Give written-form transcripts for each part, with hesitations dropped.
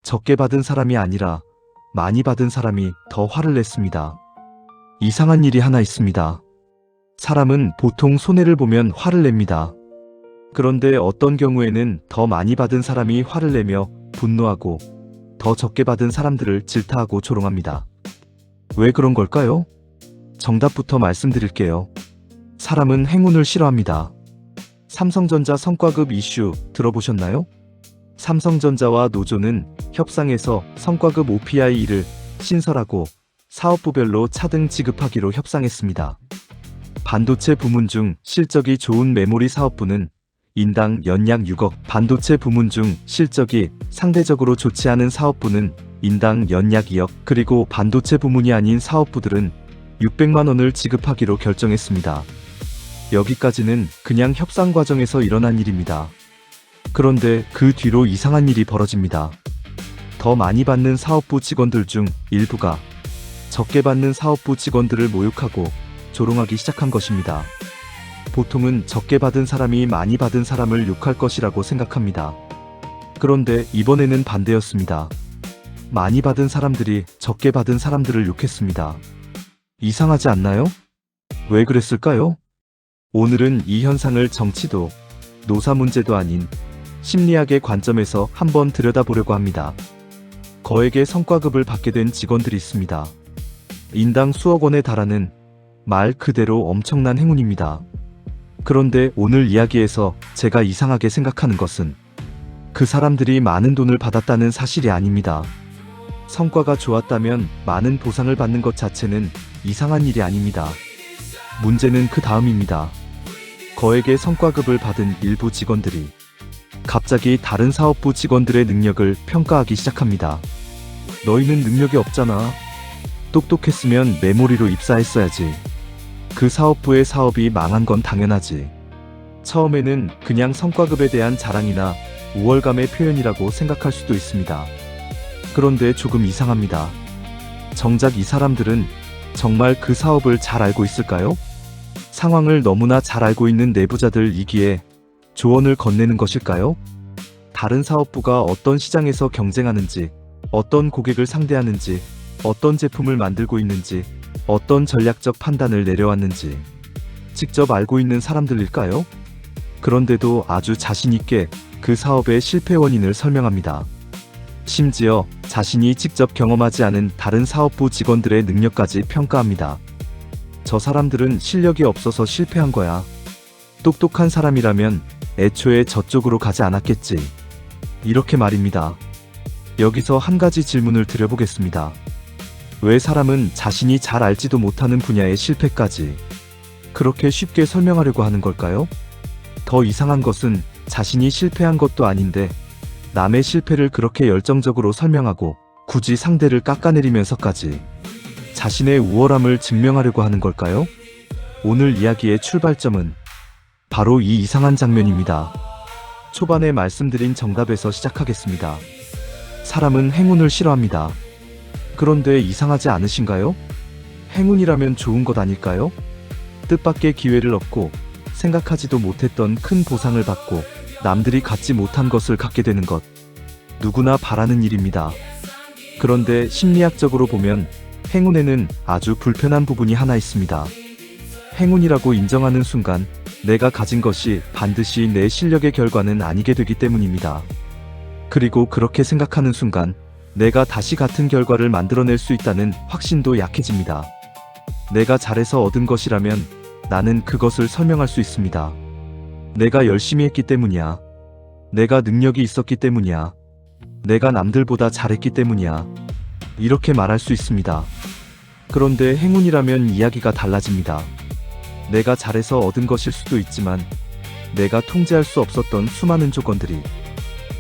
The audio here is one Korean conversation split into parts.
적게 받은 사람이 아니라 많이 받은 사람이 더 화를 냈습니다. 이상한 일이 하나 있습니다. 사람은 보통 손해를 보면 화를 냅니다. 그런데 어떤 경우에는 더 많이 받은 사람이 화를 내며 분노하고 더 적게 받은 사람들을 질타하고 조롱합니다. 왜 그런 걸까요? 정답부터 말씀드릴게요. 사람은 행운을 싫어합니다. 삼성전자 성과급 이슈 들어보셨나요? 삼성전자와 노조는 협상에서 성과급 OPI1을 신설하고 사업부별로 차등 지급하기로 협상했습니다. 반도체 부문 중 실적이 좋은 메모리 사업부는 인당 연약 6억, 반도체 부문 중 실적이 상대적으로 좋지 않은 사업부는 인당 연약 2억, 그리고 반도체 부문이 아닌 사업부들은 600만 원을 지급하기로 결정했습니다. 여기까지는 그냥 협상 과정에서 일어난 일입니다. 그런데 그 뒤로 이상한 일이 벌어집니다. 더 많이 받는 사업부 직원들 중 일부가 적게 받는 사업부 직원들을 모욕하고 조롱하기 시작한 것입니다. 보통은 적게 받은 사람이 많이 받은 사람을 욕할 것이라고 생각합니다. 그런데 이번에는 반대였습니다. 많이 받은 사람들이 적게 받은 사람들을 욕했습니다. 이상하지 않나요? 왜 그랬을까요? 오늘은 이 현상을 정치도, 노사 문제도 아닌 심리학의 관점에서 한번 들여다보려고 합니다. 거액의 성과급을 받게 된 직원들이 있습니다. 인당 수억 원에 달하는 말 그대로 엄청난 행운입니다. 그런데 오늘 이야기에서 제가 이상하게 생각하는 것은 그 사람들이 많은 돈을 받았다는 사실이 아닙니다. 성과가 좋았다면 많은 보상을 받는 것 자체는 이상한 일이 아닙니다. 문제는 그 다음입니다. 거액의 성과급을 받은 일부 직원들이 갑자기 다른 사업부 직원들의 능력을 평가하기 시작합니다. 너희는 능력이 없잖아. 똑똑했으면 메모리로 입사했어야지. 그 사업부의 사업이 망한 건 당연하지. 처음에는 그냥 성과급에 대한 자랑이나 우월감의 표현이라고 생각할 수도 있습니다. 그런데 조금 이상합니다. 정작 이 사람들은 정말 그 사업을 잘 알고 있을까요? 상황을 너무나 잘 알고 있는 내부자들이기에 조언을 건네는 것일까요? 다른 사업부가 어떤 시장에서 경쟁하는지, 어떤 고객을 상대하는지, 어떤 제품을 만들고 있는지, 어떤 전략적 판단을 내려왔는지 직접 알고 있는 사람들일까요? 그런데도 아주 자신있게 그 사업의 실패 원인을 설명합니다. 심지어 자신이 직접 경험하지 않은 다른 사업부 직원들의 능력까지 평가합니다. 저 사람들은 실력이 없어서 실패한 거야. 똑똑한 사람이라면 애초에 저쪽으로 가지 않았겠지. 이렇게 말입니다. 여기서 한 가지 질문을 드려보겠습니다. 왜 사람은 자신이 잘 알지도 못하는 분야의 실패까지 그렇게 쉽게 설명하려고 하는 걸까요? 더 이상한 것은 자신이 실패한 것도 아닌데 남의 실패를 그렇게 열정적으로 설명하고 굳이 상대를 깎아내리면서까지 자신의 우월함을 증명하려고 하는 걸까요? 오늘 이야기의 출발점은 바로 이 이상한 장면입니다. 초반에 말씀드린 정답에서 시작하겠습니다. 사람은 행운을 싫어합니다. 그런데 이상하지 않으신가요? 행운이라면 좋은 것 아닐까요? 뜻밖의 기회를 얻고 생각하지도 못했던 큰 보상을 받고 남들이 갖지 못한 것을 갖게 되는 것. 누구나 바라는 일입니다. 그런데 심리학적으로 보면 행운에는 아주 불편한 부분이 하나 있습니다. 행운이라고 인정하는 순간 내가 가진 것이 반드시 내 실력의 결과는 아니게 되기 때문입니다. 그리고 그렇게 생각하는 순간 내가 다시 같은 결과를 만들어낼 수 있다는 확신도 약해집니다. 내가 잘해서 얻은 것이라면 나는 그것을 설명할 수 있습니다. 내가 열심히 했기 때문이야. 내가 능력이 있었기 때문이야. 내가 남들보다 잘했기 때문이야. 이렇게 말할 수 있습니다. 그런데 행운이라면 이야기가 달라집니다. 내가 잘해서 얻은 것일 수도 있지만 내가 통제할 수 없었던 수많은 조건들이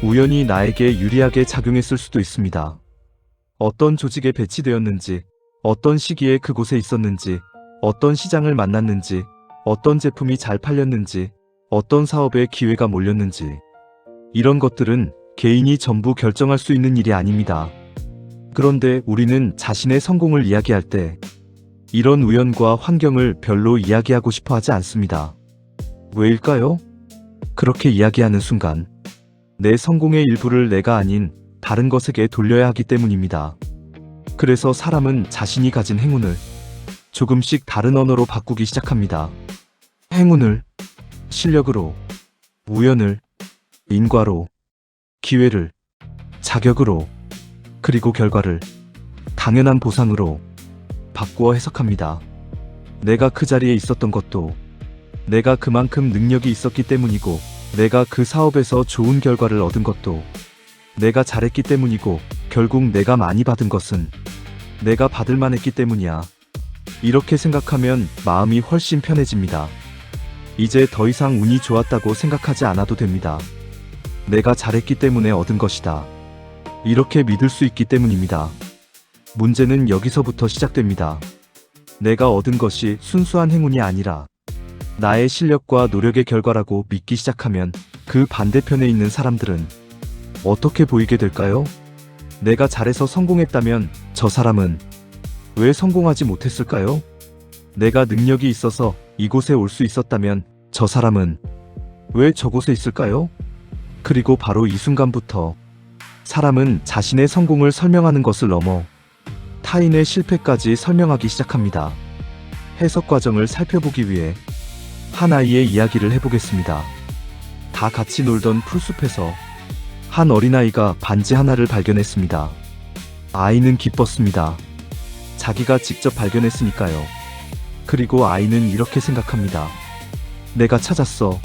우연히 나에게 유리하게 작용했을 수도 있습니다. 어떤 조직에 배치되었는지, 어떤 시기에 그곳에 있었는지, 어떤 시장을 만났는지, 어떤 제품이 잘 팔렸는지, 어떤 사업에 기회가 몰렸는지, 이런 것들은 개인이 전부 결정할 수 있는 일이 아닙니다. 그런데 우리는 자신의 성공을 이야기할 때 이런 우연과 환경을 별로 이야기하고 싶어 하지 않습니다. 왜일까요? 그렇게 이야기하는 순간 내 성공의 일부를 내가 아닌 다른 것에게 돌려야 하기 때문입니다. 그래서 사람은 자신이 가진 행운을 조금씩 다른 언어로 바꾸기 시작합니다. 행운을 실력으로, 우연을 인과로, 기회를 자격으로, 그리고 결과를 당연한 보상으로 바꾸어 해석합니다. 내가 그 자리에 있었던 것도 내가 그만큼 능력이 있었기 때문이고, 내가 그 사업에서 좋은 결과를 얻은 것도 내가 잘했기 때문이고, 결국 내가 많이 받은 것은 내가 받을 만했기 때문이야. 이렇게 생각하면 마음이 훨씬 편해집니다. 이제 더 이상 운이 좋았다고 생각하지 않아도 됩니다. 내가 잘했기 때문에 얻은 것이다. 이렇게 믿을 수 있기 때문입니다. 문제는 여기서부터 시작됩니다. 내가 얻은 것이 순수한 행운이 아니라 나의 실력과 노력의 결과라고 믿기 시작하면 그 반대편에 있는 사람들은 어떻게 보이게 될까요? 내가 잘해서 성공했다면 저 사람은 왜 성공하지 못했을까요? 내가 능력이 있어서 이곳에 올 수 있었다면 저 사람은 왜 저곳에 있을까요? 그리고 바로 이 순간부터 사람은 자신의 성공을 설명하는 것을 넘어 타인의 실패까지 설명하기 시작합니다. 해석 과정을 살펴보기 위해 한 아이의 이야기를 해보겠습니다. 다 같이 놀던 풀숲에서 한 어린아이가 반지 하나를 발견했습니다. 아이는 기뻤습니다. 자기가 직접 발견했으니까요. 그리고 아이는 이렇게 생각합니다. 내가 찾았어.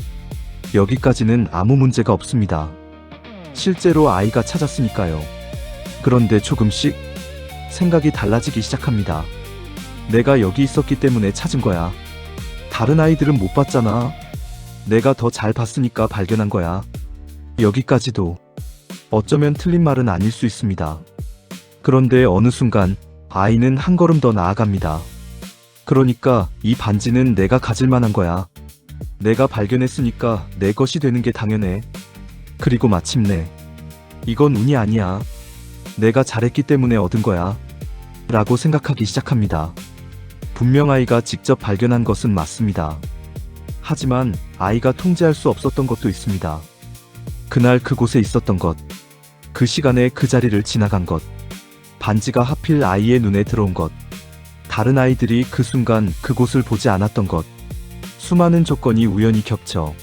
여기까지는 아무 문제가 없습니다. 실제로 아이가 찾았으니까요. 그런데 조금씩 생각이 달라지기 시작합니다. 내가 여기 있었기 때문에 찾은 거야. 다른 아이들은 못 봤잖아. 내가 더 잘 봤으니까 발견한 거야. 여기까지도 어쩌면 틀린 말은 아닐 수 있습니다. 그런데 어느 순간 아이는 한 걸음 더 나아갑니다. 그러니까 이 반지는 내가 가질 만한 거야. 내가 발견했으니까 내 것이 되는 게 당연해. 그리고 마침내 이건 운이 아니야. 내가 잘했기 때문에 얻은 거야. 라고 생각하기 시작합니다. 분명 아이가 직접 발견한 것은 맞습니다. 하지만 아이가 통제할 수 없었던 것도 있습니다. 그날 그곳에 있었던 것, 그 시간에 그 자리를 지나간 것, 반지가 하필 아이의 눈에 들어온 것, 다른 아이들이 그 순간 그곳을 보지 않았던 것, 수많은 조건이 우연히 겹쳐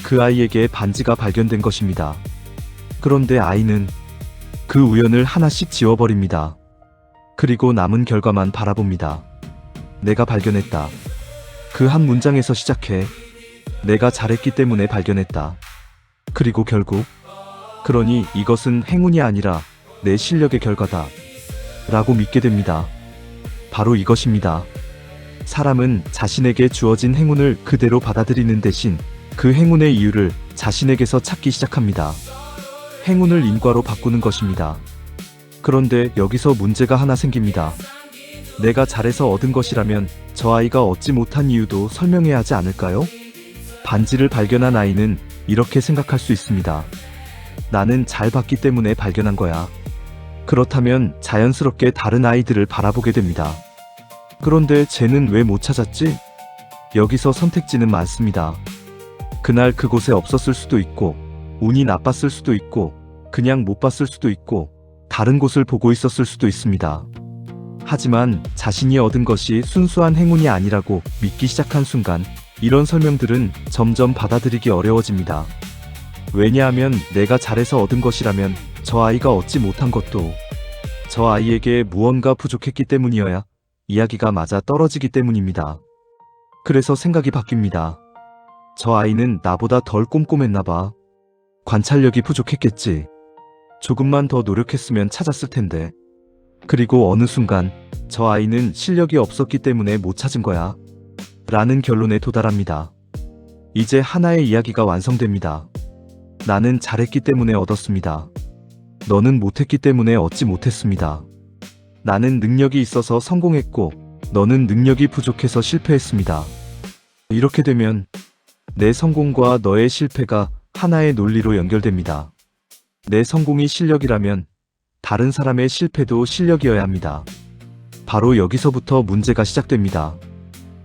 그 아이에게 반지가 발견된 것입니다. 그런데 아이는 그 우연을 하나씩 지워버립니다. 그리고 남은 결과만 바라봅니다. 내가 발견했다. 그 한 문장에서 시작해 내가 잘했기 때문에 발견했다. 그리고 결국 그러니 이것은 행운이 아니라 내 실력의 결과다. 라고 믿게 됩니다. 바로 이것입니다. 사람은 자신에게 주어진 행운을 그대로 받아들이는 대신 그 행운의 이유를 자신에게서 찾기 시작합니다. 행운을 인과로 바꾸는 것입니다. 그런데 여기서 문제가 하나 생깁니다. 내가 잘해서 얻은 것이라면 저 아이가 얻지 못한 이유도 설명해야 하지 않을까요? 반지를 발견한 아이는 이렇게 생각할 수 있습니다. 나는 잘 봤기 때문에 발견한 거야. 그렇다면 자연스럽게 다른 아이들을 바라보게 됩니다. 그런데 쟤는 왜 못 찾았지? 여기서 선택지는 많습니다. 그날 그곳에 없었을 수도 있고, 운이 나빴을 수도 있고, 그냥 못 봤을 수도 있고, 다른 곳을 보고 있었을 수도 있습니다. 하지만 자신이 얻은 것이 순수한 행운이 아니라고 믿기 시작한 순간 이런 설명들은 점점 받아들이기 어려워집니다. 왜냐하면 내가 잘해서 얻은 것이라면 저 아이가 얻지 못한 것도 저 아이에게 무언가 부족했기 때문이어야 이야기가 맞아 떨어지기 때문입니다. 그래서 생각이 바뀝니다. 저 아이는 나보다 덜 꼼꼼했나 봐. 관찰력이 부족했겠지. 조금만 더 노력했으면 찾았을 텐데. 그리고 어느 순간 저 아이는 실력이 없었기 때문에 못 찾은 거야. 라는 결론에 도달합니다. 이제 하나의 이야기가 완성됩니다. 나는 잘했기 때문에 얻었습니다. 너는 못했기 때문에 얻지 못했습니다. 나는 능력이 있어서 성공했고 너는 능력이 부족해서 실패했습니다. 이렇게 되면 내 성공과 너의 실패가 하나의 논리로 연결됩니다. 내 성공이 실력이라면 다른 사람의 실패도 실력이어야 합니다. 바로 여기서부터 문제가 시작됩니다.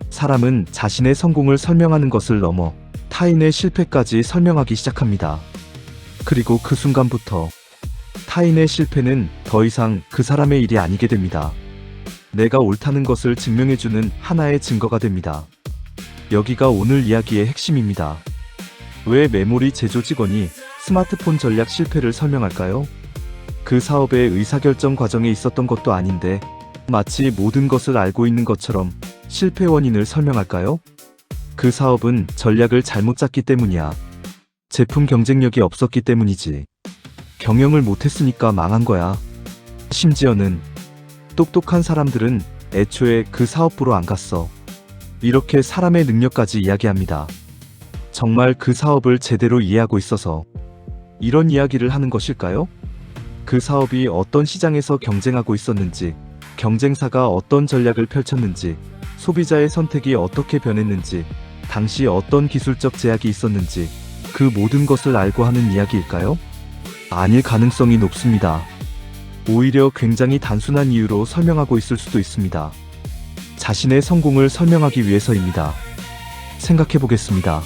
사람은 자신의 성공을 설명하는 것을 넘어 타인의 실패까지 설명하기 시작합니다. 그리고 그 순간부터 타인의 실패는 더 이상 그 사람의 일이 아니게 됩니다. 내가 옳다는 것을 증명해주는 하나의 증거가 됩니다. 여기가 오늘 이야기의 핵심입니다. 왜 메모리 제조 직원이 스마트폰 전략 실패를 설명할까요? 그 사업의 의사결정 과정에 있었던 것도 아닌데 마치 모든 것을 알고 있는 것처럼 실패 원인을 설명할까요? 그 사업은 전략을 잘못 짰기 때문이야. 제품 경쟁력이 없었기 때문이지. 경영을 못했으니까 망한 거야. 심지어는 똑똑한 사람들은 애초에 그 사업부로 안 갔어. 이렇게 사람의 능력까지 이야기합니다. 정말 그 사업을 제대로 이해하고 있어서 이런 이야기를 하는 것일까요? 그 사업이 어떤 시장에서 경쟁하고 있었는지, 경쟁사가 어떤 전략을 펼쳤는지, 소비자의 선택이 어떻게 변했는지, 당시 어떤 기술적 제약이 있었는지 그 모든 것을 알고 하는 이야기일까요? 아닐 가능성이 높습니다. 오히려 굉장히 단순한 이유로 설명하고 있을 수도 있습니다. 자신의 성공을 설명하기 위해서입니다. 생각해 보겠습니다.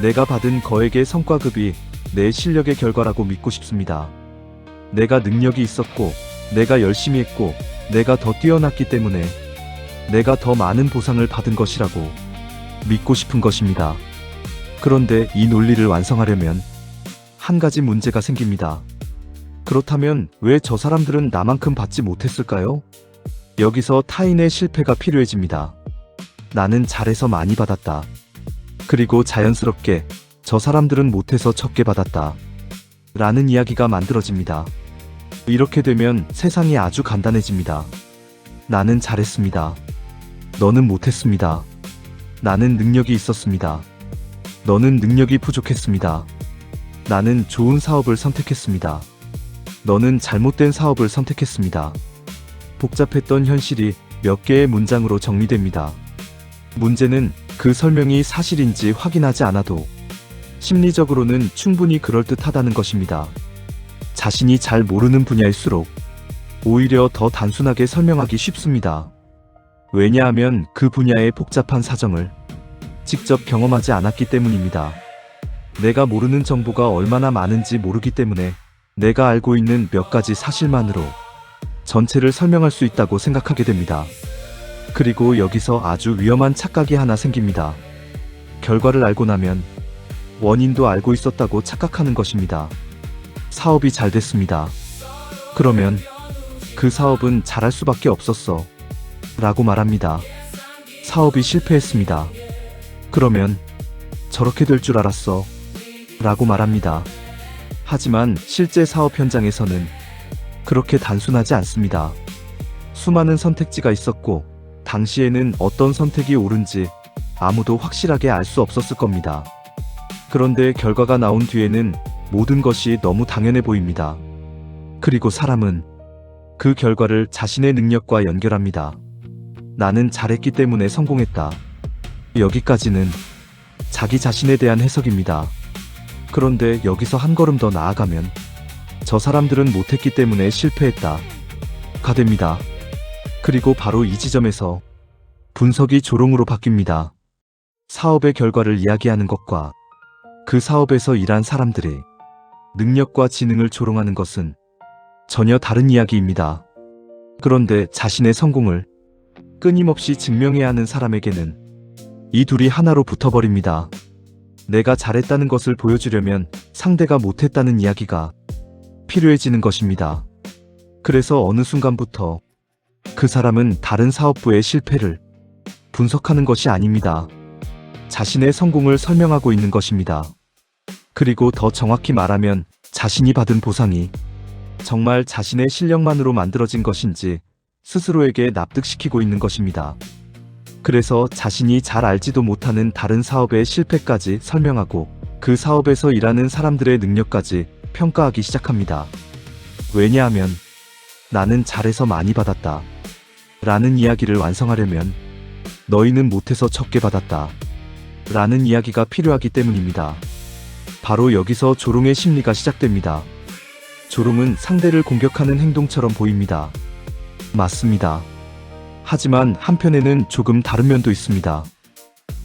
내가 받은 거액의 성과급이 내 실력의 결과라고 믿고 싶습니다. 내가 능력이 있었고, 내가 열심히 했고, 내가 더 뛰어났기 때문에 내가 더 많은 보상을 받은 것이라고 믿고 싶은 것입니다. 그런데 이 논리를 완성하려면 한 가지 문제가 생깁니다. 그렇다면 왜 저 사람들은 나만큼 받지 못했을까요? 여기서 타인의 실패가 필요해집니다. 나는 잘해서 많이 받았다. 그리고 자연스럽게 저 사람들은 못해서 적게 받았다. 라는 이야기가 만들어집니다. 이렇게 되면 세상이 아주 간단해집니다. 나는 잘했습니다. 너는 못했습니다. 나는 능력이 있었습니다. 너는 능력이 부족했습니다. 나는 좋은 사업을 선택했습니다. 너는 잘못된 사업을 선택했습니다. 복잡했던 현실이 몇 개의 문장으로 정리됩니다. 문제는 그 설명이 사실인지 확인하지 않아도 심리적으로는 충분히 그럴듯하다는 것입니다. 자신이 잘 모르는 분야일수록 오히려 더 단순하게 설명하기 쉽습니다. 왜냐하면 그 분야의 복잡한 사정을 직접 경험하지 않았기 때문입니다. 내가 모르는 정보가 얼마나 많은지 모르기 때문에 내가 알고 있는 몇 가지 사실만으로 전체를 설명할 수 있다고 생각하게 됩니다. 그리고 여기서 아주 위험한 착각이 하나 생깁니다. 결과를 알고 나면 원인도 알고 있었다고 착각하는 것입니다. 사업이 잘 됐습니다. 그러면 그 사업은 잘할 수밖에 없었어. 라고 말합니다. 사업이 실패했습니다. 그러면 저렇게 될 줄 알았어. 라고 말합니다. 하지만 실제 사업 현장에서는 그렇게 단순하지 않습니다. 수많은 선택지가 있었고, 당시에는 어떤 선택이 옳은지 아무도 확실하게 알 수 없었을 겁니다. 그런데 결과가 나온 뒤에는 모든 것이 너무 당연해 보입니다. 그리고 사람은 그 결과를 자신의 능력과 연결합니다. 나는 잘했기 때문에 성공했다. 여기까지는 자기 자신에 대한 해석입니다. 그런데 여기서 한 걸음 더 나아가면 저 사람들은 못했기 때문에 실패했다. 가 됩니다. 그리고 바로 이 지점에서 분석이 조롱으로 바뀝니다. 사업의 결과를 이야기하는 것과 그 사업에서 일한 사람들이 능력과 지능을 조롱하는 것은 전혀 다른 이야기입니다. 그런데 자신의 성공을 끊임없이 증명해야 하는 사람에게는 이 둘이 하나로 붙어버립니다. 내가 잘했다는 것을 보여주려면 상대가 못했다는 이야기가 필요해지는 것입니다. 그래서 어느 순간부터 그 사람은 다른 사업부의 실패를 분석하는 것이 아닙니다. 자신의 성공을 설명하고 있는 것입니다. 그리고 더 정확히 말하면 자신이 받은 보상이 정말 자신의 실력만으로 만들어진 것인지 스스로에게 납득시키고 있는 것입니다. 그래서 자신이 잘 알지도 못하는 다른 사업의 실패까지 설명하고 그 사업에서 일하는 사람들의 능력까지 평가하기 시작합니다. 왜냐하면 나는 잘해서 많이 받았다. 라는 이야기를 완성하려면 너희는 못해서 적게 받았다. 라는 이야기가 필요하기 때문입니다. 바로 여기서 조롱의 심리가 시작됩니다. 조롱은 상대를 공격하는 행동처럼 보입니다. 맞습니다. 하지만 한편에는 조금 다른 면도 있습니다.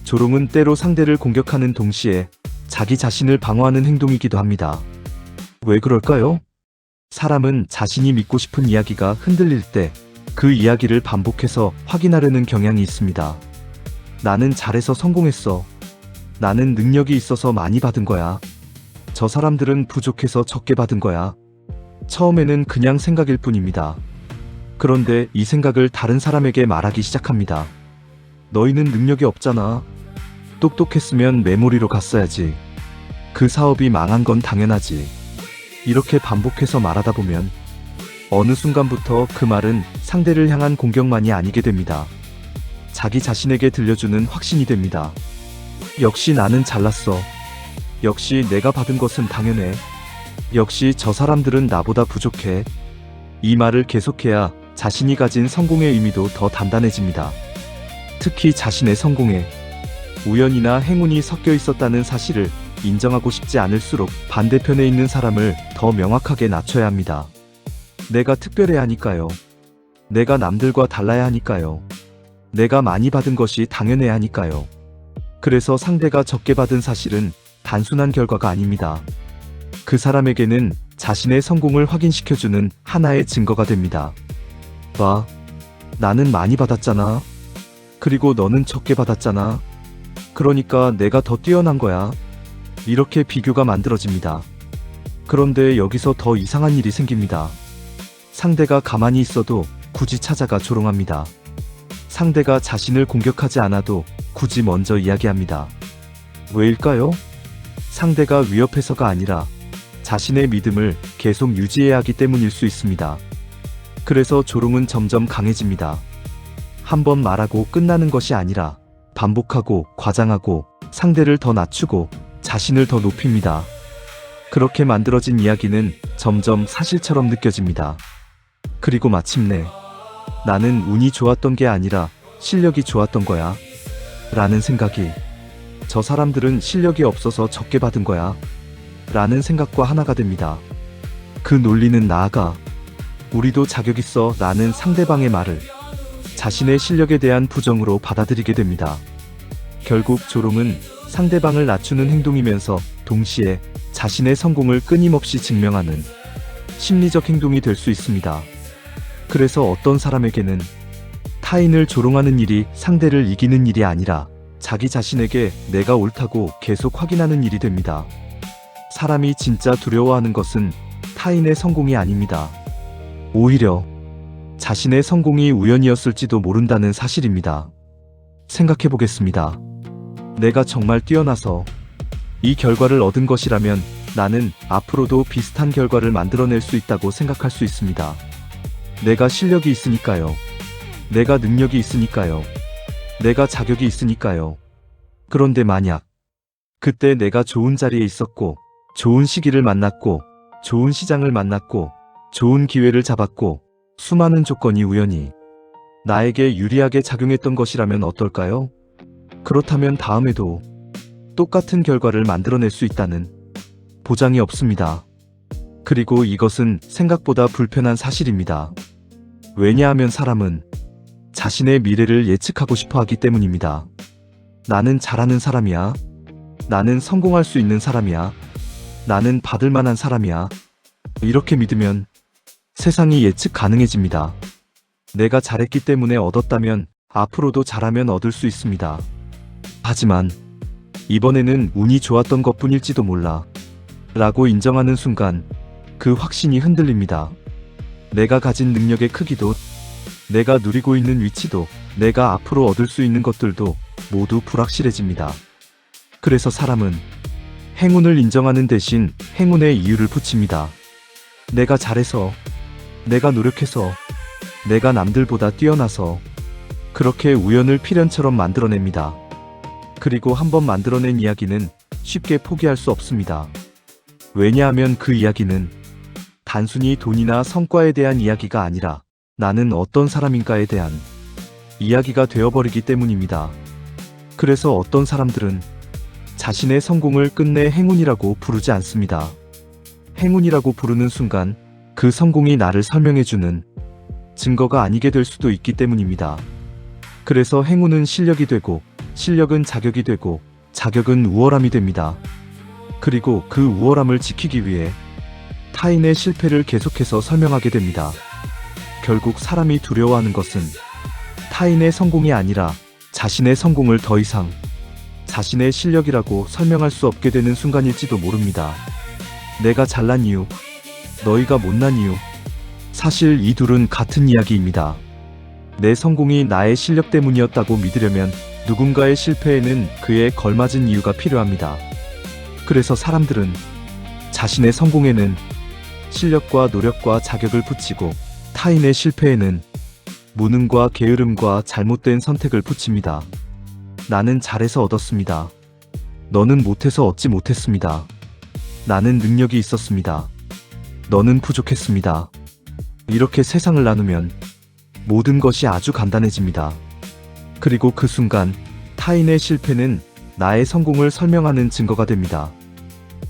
조롱은 때로 상대를 공격하는 동시에 자기 자신을 방어하는 행동이기도 합니다. 왜 그럴까요? 사람은 자신이 믿고 싶은 이야기가 흔들릴 때 그 이야기를 반복해서 확인하려는 경향이 있습니다. 나는 잘해서 성공했어. 나는 능력이 있어서 많이 받은 거야. 저 사람들은 부족해서 적게 받은 거야. 처음에는 그냥 생각일 뿐입니다. 그런데 이 생각을 다른 사람에게 말하기 시작합니다. 너희는 능력이 없잖아. 똑똑했으면 메모리로 갔어야지. 그 사업이 망한 건 당연하지. 이렇게 반복해서 말하다 보면 어느 순간부터 그 말은 상대를 향한 공격만이 아니게 됩니다. 자기 자신에게 들려주는 확신이 됩니다. 역시 나는 잘났어. 역시 내가 받은 것은 당연해. 역시 저 사람들은 나보다 부족해. 이 말을 계속해야 자신이 가진 성공의 의미도 더 단단해집니다. 특히 자신의 성공에 우연이나 행운이 섞여 있었다는 사실을 인정하고 싶지 않을수록 반대편에 있는 사람을 더 명확하게 낮춰야 합니다. 내가 특별해야 하니까요. 내가 남들과 달라야 하니까요. 내가 많이 받은 것이 당연해야 하니까요. 그래서 상대가 적게 받은 사실은 단순한 결과가 아닙니다. 그 사람에게는 자신의 성공을 확인시켜주는 하나의 증거가 됩니다. 봐, 나는 많이 받았잖아. 그리고 너는 적게 받았잖아. 그러니까 내가 더 뛰어난 거야. 이렇게 비교가 만들어집니다. 그런데 여기서 더 이상한 일이 생깁니다. 상대가 가만히 있어도 굳이 찾아가 조롱합니다. 상대가 자신을 공격하지 않아도 굳이 먼저 이야기합니다. 왜일까요? 상대가 위협해서가 아니라 자신의 믿음을 계속 유지해야 하기 때문일 수 있습니다. 그래서 조롱은 점점 강해집니다. 한번 말하고 끝나는 것이 아니라 반복하고 과장하고 상대를 더 낮추고 자신을 더 높입니다. 그렇게 만들어진 이야기는 점점 사실처럼 느껴집니다. 그리고 마침내 나는 운이 좋았던 게 아니라 실력이 좋았던 거야 라는 생각이, 저 사람들은 실력이 없어서 적게 받은 거야 라는 생각과 하나가 됩니다. 그 논리는 나아가 우리도 자격 있어 라는 상대방의 말을 자신의 실력에 대한 부정으로 받아들이게 됩니다. 결국 조롱은 상대방을 낮추는 행동이면서 동시에 자신의 성공을 끊임없이 증명하는 심리적 행동이 될 수 있습니다. 그래서 어떤 사람에게는 타인을 조롱하는 일이 상대를 이기는 일이 아니라 자기 자신에게 내가 옳다고 계속 확인하는 일이 됩니다. 사람이 진짜 두려워하는 것은 타인의 성공이 아닙니다. 오히려 자신의 성공이 우연이었을지도 모른다는 사실입니다. 생각해 보겠습니다. 내가 정말 뛰어나서 이 결과를 얻은 것이라면 나는 앞으로도 비슷한 결과를 만들어낼 수 있다고 생각할 수 있습니다. 내가 실력이 있으니까요. 내가 능력이 있으니까요. 내가 자격이 있으니까요. 그런데 만약 그때 내가 좋은 자리에 있었고, 좋은 시기를 만났고, 좋은 시장을 만났고, 좋은 기회를 잡았고, 수많은 조건이 우연히 나에게 유리하게 작용했던 것이라면 어떨까요? 그렇다면 다음에도 똑같은 결과를 만들어낼 수 있다는 보장이 없습니다. 그리고 이것은 생각보다 불편한 사실입니다. 왜냐하면 사람은 자신의 미래를 예측하고 싶어 하기 때문입니다. 나는 잘하는 사람이야. 나는 성공할 수 있는 사람이야. 나는 받을 만한 사람이야. 이렇게 믿으면 세상이 예측 가능해집니다. 내가 잘했기 때문에 얻었다면 앞으로도 잘하면 얻을 수 있습니다. 하지만 이번에는 운이 좋았던 것뿐일지도 몰라 라고 인정하는 순간 그 확신이 흔들립니다. 내가 가진 능력의 크기도, 내가 누리고 있는 위치도, 내가 앞으로 얻을 수 있는 것들도 모두 불확실해집니다. 그래서 사람은 행운을 인정하는 대신 행운의 이유를 붙입니다. 내가 잘해서, 내가 노력해서, 내가 남들보다 뛰어나서, 그렇게 우연을 필연처럼 만들어냅니다. 그리고 한번 만들어낸 이야기는 쉽게 포기할 수 없습니다. 왜냐하면 그 이야기는 단순히 돈이나 성과에 대한 이야기가 아니라 나는 어떤 사람인가에 대한 이야기가 되어버리기 때문입니다. 그래서 어떤 사람들은 자신의 성공을 끝내 행운이라고 부르지 않습니다. 행운이라고 부르는 순간 그 성공이 나를 설명해주는 증거가 아니게 될 수도 있기 때문입니다. 그래서 행운은 실력이 되고, 실력은 자격이 되고, 자격은 우월함이 됩니다. 그리고 그 우월함을 지키기 위해 타인의 실패를 계속해서 설명하게 됩니다. 결국 사람이 두려워하는 것은 타인의 성공이 아니라 자신의 성공을 더 이상 자신의 실력이라고 설명할 수 없게 되는 순간일지도 모릅니다. 내가 잘난 이유, 너희가 못난 이유. 사실 이 둘은 같은 이야기입니다. 내 성공이 나의 실력 때문이었다고 믿으려면 누군가의 실패에는 그에 걸맞은 이유가 필요합니다. 그래서 사람들은 자신의 성공에는 실력과 노력과 자격을 붙이고 타인의 실패에는 무능과 게으름과 잘못된 선택을 붙입니다. 나는 잘해서 얻었습니다. 너는 못해서 얻지 못했습니다. 나는 능력이 있었습니다. 너는 부족했습니다. 이렇게 세상을 나누면 모든 것이 아주 간단해집니다. 그리고 그 순간 타인의 실패는 나의 성공을 설명하는 증거가 됩니다.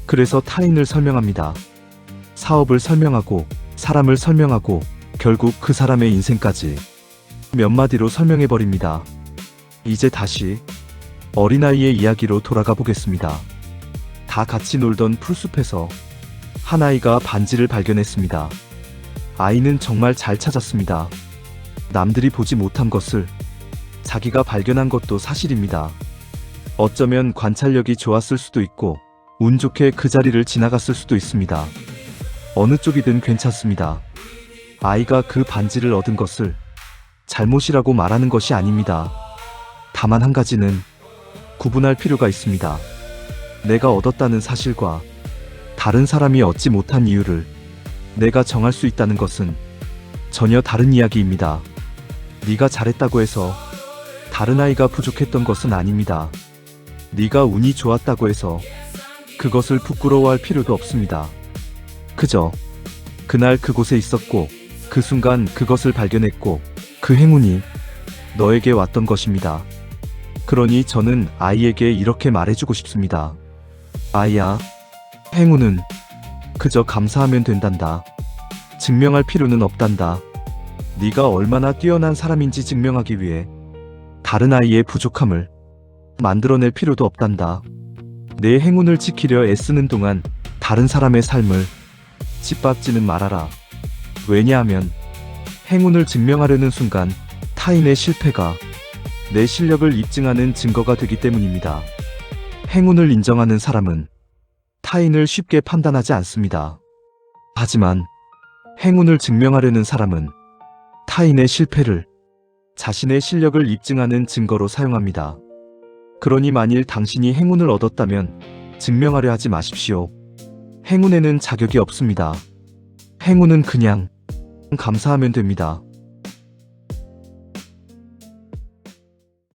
그래서 타인을 설명합니다. 사업을 설명하고 사람을 설명하고 결국 그 사람의 인생까지 몇 마디로 설명해버립니다. 이제 다시 어린아이의 이야기로 돌아가 보겠습니다. 다 같이 놀던 풀숲에서 한 아이가 반지를 발견했습니다. 아이는 정말 잘 찾았습니다. 남들이 보지 못한 것을 자기가 발견한 것도 사실입니다. 어쩌면 관찰력이 좋았을 수도 있고 운 좋게 그 자리를 지나갔을 수도 있습니다. 어느 쪽이든 괜찮습니다. 아이가 그 반지를 얻은 것을 잘못이라고 말하는 것이 아닙니다. 다만 한 가지는 구분할 필요가 있습니다. 내가 얻었다는 사실과 다른 사람이 얻지 못한 이유를 내가 정할 수 있다는 것은 전혀 다른 이야기입니다. 네가 잘했다고 해서 다른 아이가 부족했던 것은 아닙니다. 네가 운이 좋았다고 해서 그것을 부끄러워할 필요도 없습니다. 그저 그날 그곳에 있었고 그 순간 그것을 발견했고 그 행운이 너에게 왔던 것입니다. 그러니 저는 아이에게 이렇게 말해주고 싶습니다. 아이야, 행운은 그저 감사하면 된단다. 증명할 필요는 없단다. 네가 얼마나 뛰어난 사람인지 증명하기 위해 다른 아이의 부족함을 만들어낼 필요도 없단다. 내 행운을 지키려 애쓰는 동안 다른 사람의 삶을 짓밟지는 말아라. 왜냐하면 행운을 증명하려는 순간 타인의 실패가 내 실력을 입증하는 증거가 되기 때문입니다. 행운을 인정하는 사람은 타인을 쉽게 판단하지 않습니다. 하지만 행운을 증명하려는 사람은 타인의 실패를 자신의 실력을 입증하는 증거로 사용합니다. 그러니 만일 당신이 행운을 얻었다면 증명하려 하지 마십시오. 행운에는 자격이 없습니다. 행운은 그냥 감사하면 됩니다.